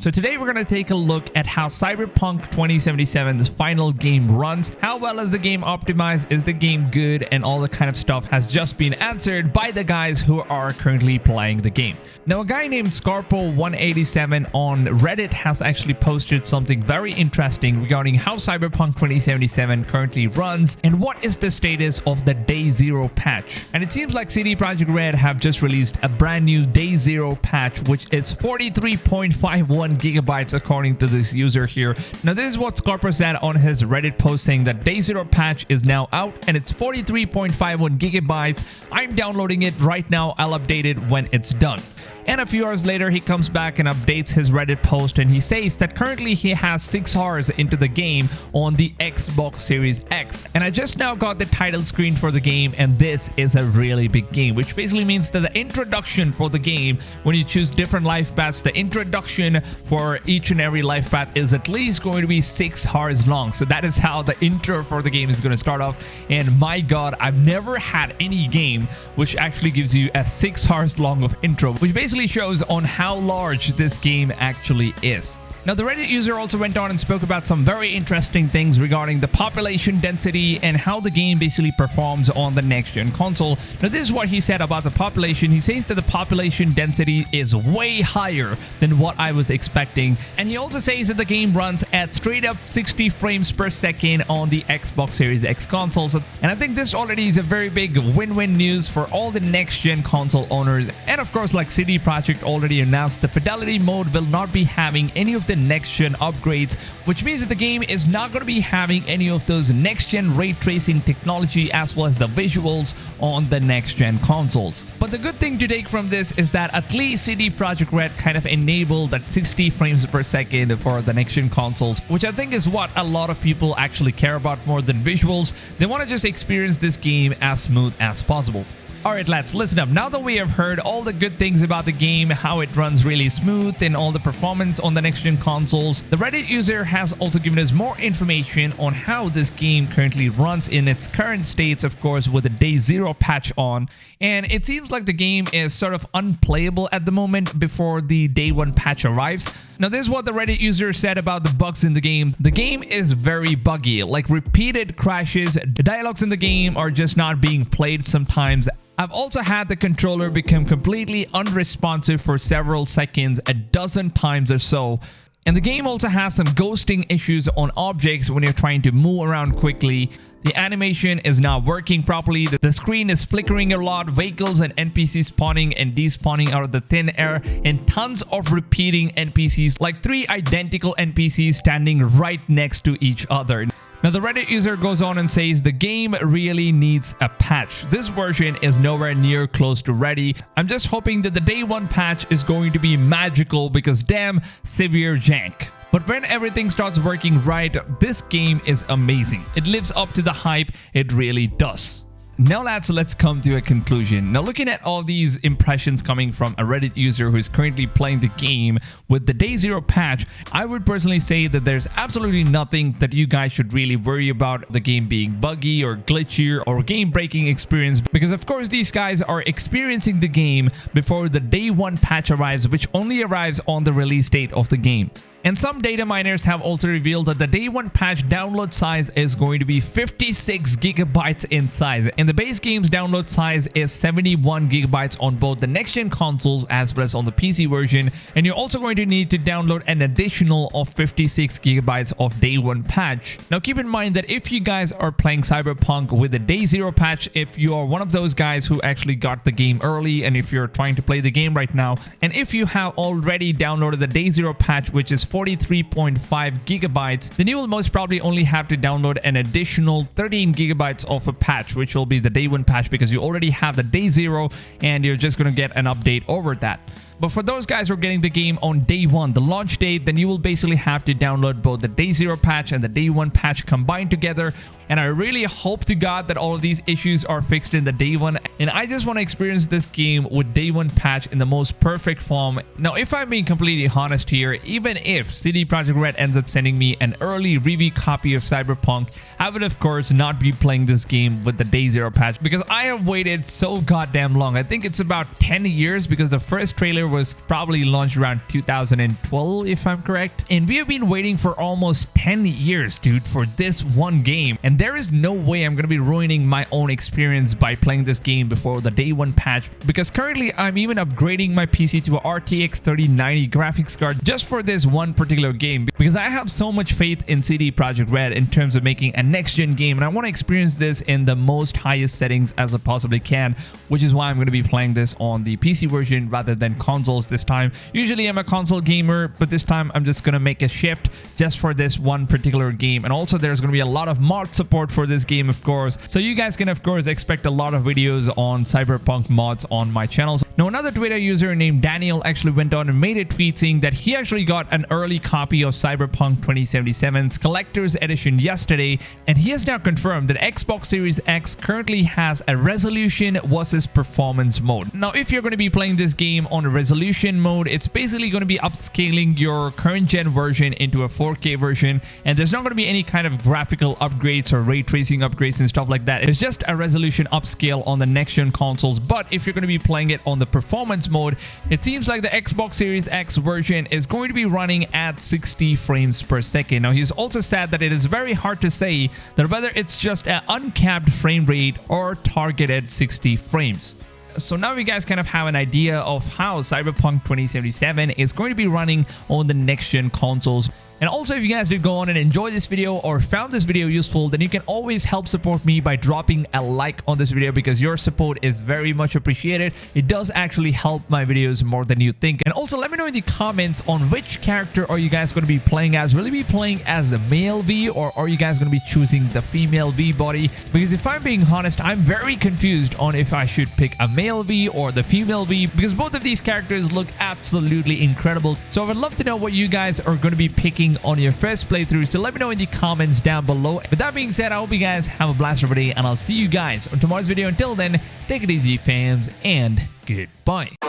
So today we're going to take a look at how Cyberpunk 2077's final game runs, how well is the game optimized, is the game good, and all the kind of stuff has just been answered by the guys who are currently playing the game. Now a guy named Scarpo187 on Reddit has actually posted something very interesting regarding how Cyberpunk 2077 currently runs and what is the status of the Day Zero patch. And it seems like CD Projekt Red have just released a brand new Day Zero patch, which is 43.51 gigabytes according to this user here. Now this is what Scarpo said on his Reddit post, saying that Day Zero patch is now out and it's 43.51 gigabytes. I'm downloading it right now. I'll update it when it's done. And a few hours later, he comes back and updates his Reddit post, and he says that currently he has 6 hours into the game on the Xbox Series X. And I just now got the title screen for the game, and this is a really big game, which basically means that the introduction for the game, when you choose different life paths, the introduction for each and every life path is at least going to be 6 hours long. So that is how the intro for the game is going to start off. And my god, I've never had any game which actually gives you a 6 hours long of intro, which basically shows on how large this game actually is. Now, the Reddit user also went on and spoke about some very interesting things regarding the population density and how the game basically performs on the next-gen console. Now, this is what he said about the population. He says that the population density is way higher than what I was expecting. And he also says that the game runs at straight up 60 frames per second on the Xbox Series X consoles. And I think this already is a very big win-win news for all the next-gen console owners. And of course, like CD Projekt already announced, the fidelity mode will not be having any of the next-gen upgrades, which means that the game is not going to be having any of those next-gen ray tracing technology as well as the visuals on the next-gen consoles. But the good thing to take from this is that at least CD Projekt Red kind of enabled that 60 frames per second for the next-gen consoles, which I think is what a lot of people actually care about more than visuals. They want to just experience this game as smooth as possible. Alright lads, listen up. Now that we have heard all the good things about the game, how it runs really smooth and all the performance on the next-gen consoles, the Reddit user has also given us more information on how this game currently runs in its current states, of course, with the Day Zero patch on. And it seems like the game is sort of unplayable at the moment before the Day 1 patch arrives. Now, this is what the Reddit user said about the bugs in the game. The game is very buggy, like repeated crashes. The dialogues in the game are just not being played sometimes. I've also had the controller become completely unresponsive for several seconds, a dozen times or so. And the game also has some ghosting issues on objects when you're trying to move around quickly. The animation is not working properly. The screen is flickering a lot. Vehicles and NPCs spawning and despawning out of the thin air. And tons of repeating NPCs, like 3 identical NPCs standing right next to each other. Now, the Reddit user goes on and says the game really needs a patch. This version is nowhere near close to ready. I'm just hoping that the Day 1 patch is going to be magical because damn, severe jank. But when everything starts working right, this game is amazing. It lives up to the hype, it really does. Now lads, let's come to a conclusion. Now, looking at all these impressions coming from a Reddit user who is currently playing the game with the Day Zero patch, I would personally say that there's absolutely nothing that you guys should really worry about the game being buggy or glitchy or game-breaking experience, because of course these guys are experiencing the game before the Day 1 patch arrives, which only arrives on the release date of the game. And some data miners have also revealed that the Day 1 patch download size is going to be 56 gigabytes in size. And the base game's download size is 71 gigabytes on both the next-gen consoles as well as on the PC version. And you're also going to need to download an additional of 56 gigabytes of Day 1 patch. Now, keep in mind that if you guys are playing Cyberpunk with the Day Zero patch, if you are one of those guys who actually got the game early, and if you're trying to play the game right now, and if you have already downloaded the Day Zero patch, which is 43.5 gigabytes, then you will most probably only have to download an additional 13 gigabytes of a patch, which will be the Day 1 patch, because you already have the Day Zero and you're just going to get an update over that. But for those guys who are getting the game on Day 1, the launch date, then you will basically have to download both the Day Zero patch and the Day 1 patch combined together. And I really hope to God that all of these issues are fixed in the Day 1. And I just want to experience this game with Day 1 patch in the most perfect form. Now, if I'm being completely honest here, even if CD Projekt Red ends up sending me an early review copy of Cyberpunk, I would of course not be playing this game with the Day Zero patch, because I have waited so goddamn long. I think it's about 10 years, because the first trailer trailer was probably launched around 2012, if I'm correct. And we have been waiting for almost 10 years, dude, for this one game. And there is no way I'm going to be ruining my own experience by playing this game before the day one patch, because currently I'm even upgrading my PC to a RTX 3090 graphics card just for this one particular game, because I have so much faith in CD Projekt Red in terms of making a next-gen game, and I want to experience this in the most highest settings as I possibly can, which is why I'm going to be playing this on the PC version rather than consoles this time. Usually I'm a console gamer, but this time I'm just going to make a shift just for this one particular game. And also there's going to be a lot of mod support for this game, of course, so you guys can of course expect a lot of videos on Cyberpunk mods on my channels. Now, another Twitter user named Daniel actually went on and made a tweet saying that he actually got an early copy of Cyberpunk 2077's collector's edition yesterday, and he has now confirmed that Xbox Series X currently has a resolution versus performance mode. Now, if you're going to be playing this game on a resolution mode, it's basically going to be upscaling your current gen version into a 4K version, and there's not going to be any kind of graphical upgrades or ray tracing upgrades and stuff like that. It's just a resolution upscale on the next gen consoles. But if you're going to be playing it on the performance mode, it seems like the Xbox Series X version is going to be running at 60 frames per second. Now, he's also said that it is very hard to say that whether it's just an uncapped frame rate or targeted 60 frames. So now you guys kind of have an idea of how Cyberpunk 2077 is going to be running on the next gen consoles. And also, if you guys did go on and enjoy this video or found this video useful, then you can always help support me by dropping a like on this video, because your support is very much appreciated. It does actually help my videos more than you think. And also, let me know in the comments on which character are you guys going to be playing as. Will you be playing as the male V, or are you guys going to be choosing the female V body? Because if I'm being honest, I'm very confused on if I should pick a male V or the female V, because both of these characters look absolutely incredible. So I would love to know what you guys are going to be picking on your first playthrough, so let me know in the comments down below. With that being said, I hope you guys have a blast every day, and I'll see you guys on tomorrow's video. Until then, take it easy, fams, and goodbye.